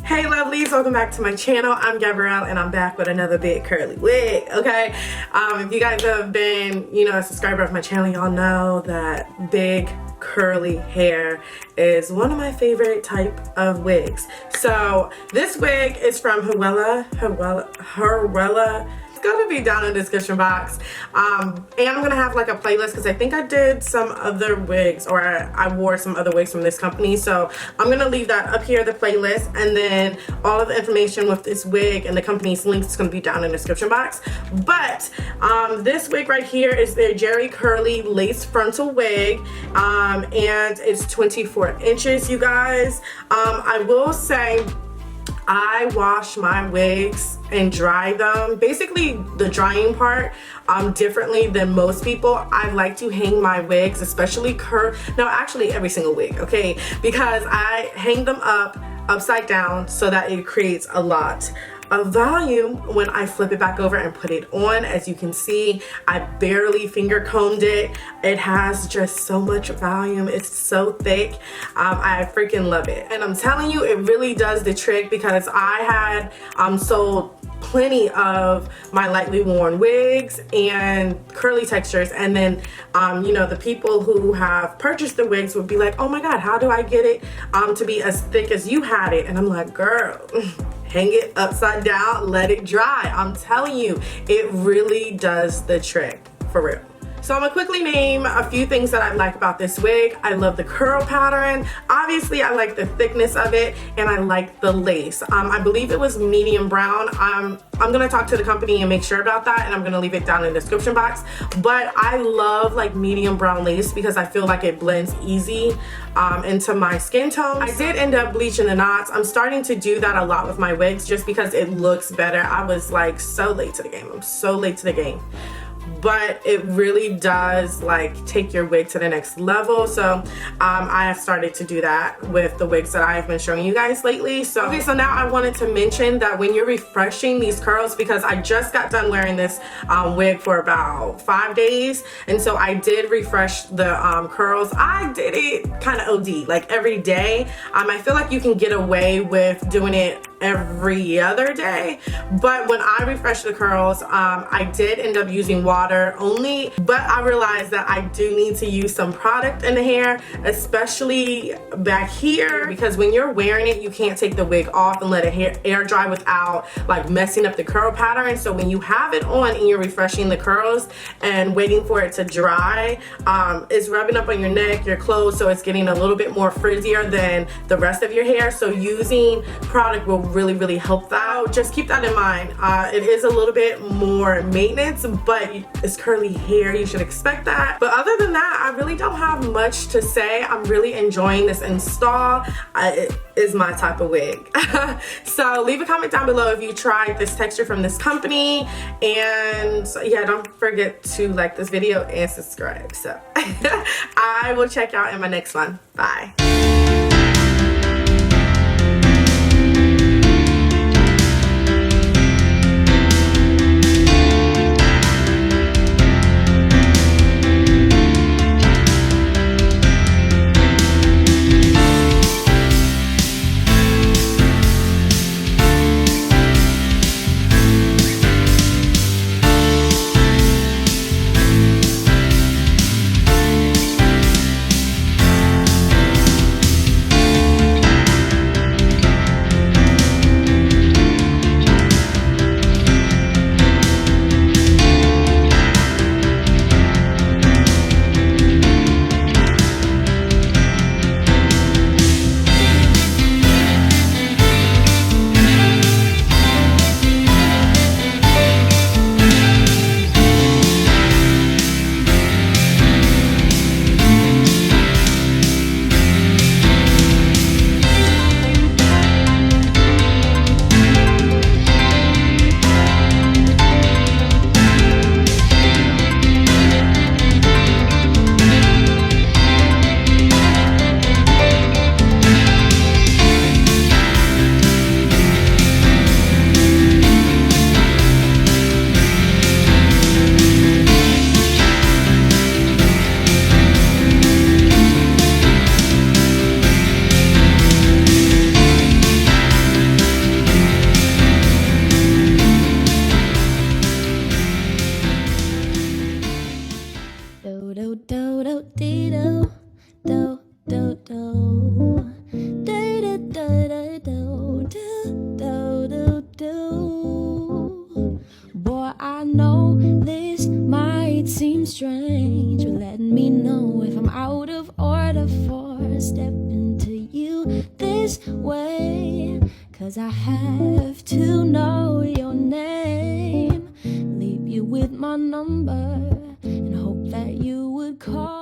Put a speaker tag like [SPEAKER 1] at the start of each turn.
[SPEAKER 1] Hey lovelies, welcome back to my channel. I'm Gabrielle and I'm back with another big curly wig, okay? If you guys have been, a subscriber of my channel, y'all know that big curly hair is one of my favorite type of wigs. So this wig is from Hurela. It's gonna be down in the description box. And I'm gonna have like a playlist because I think I did some other wigs, or I wore some other wigs from this company. So I'm gonna leave that up here, the playlist, and then all of the information with this wig and the company's links is gonna be down in the description box. But this wig right here is their Jerry Curly lace frontal wig, and it's 24 inches, you guys. I will say, I wash my wigs and dry them, basically the drying part, differently than most people. I like to hang my wigs, especially actually every single wig, okay? Because I hang them upside down so that it creates a lot of volume when I flip it back over and put it on. As you can see, I barely finger combed it. It has just so much volume. It's so thick. I freaking love it. And I'm telling you, it really does the trick, because I had sold plenty of my lightly worn wigs and curly textures, and then the people who have purchased the wigs would be like, oh my god, how do I get it to be as thick as you had it? And I'm like, girl, hang it upside down, let it dry. I'm telling you, it really does the trick, for real. So I'm gonna quickly name a few things that I like about this wig. I love the curl pattern. Obviously, I like the thickness of it, and I like the lace. I believe it was medium brown. I'm gonna talk to the company and make sure about that, and I'm gonna leave it down in the description box. But I love like medium brown lace because I feel like it blends easy into my skin tone. I did end up bleaching the knots. I'm starting to do that a lot with my wigs just because it looks better. I was like so late to the game. I'm so late to the game. But it really does like take your wig to the next level. So I have started to do that with the wigs that I've been showing you guys lately. So okay, so now I wanted to mention that when you're refreshing these curls, because I just got done wearing this wig for about 5 days, and so I did refresh the curls. I did it kind of OD, like every day. I feel like you can get away with doing it every other day, but when I refreshed the curls, I did end up using water only, but I realized that I do need to use some product in the hair, especially back here, because when you're wearing it, you can't take the wig off and let it air dry without like messing up the curl pattern. So when you have it on and you're refreshing the curls and waiting for it to dry, it's rubbing up on your neck, your clothes, so it's getting a little bit more frizzier than the rest of your hair. So using product will really help that. Just keep that in mind. It is a little bit more maintenance, but it's curly hair, you should expect that. But other than that, I really don't have much to say. I'm really enjoying this install. It is my type of wig. So leave a comment down below if you tried this texture from this company, and yeah, don't forget to like this video and subscribe. So I will check you out in my next one. Bye.
[SPEAKER 2] do, do, do, do. Do, do, do, do, do, do, do, do. Boy, I know this might seem strange, but let me know if I'm out of order for stepping to you this way. 'Cause I have to know your name, leave you with my number, and hope that you would call.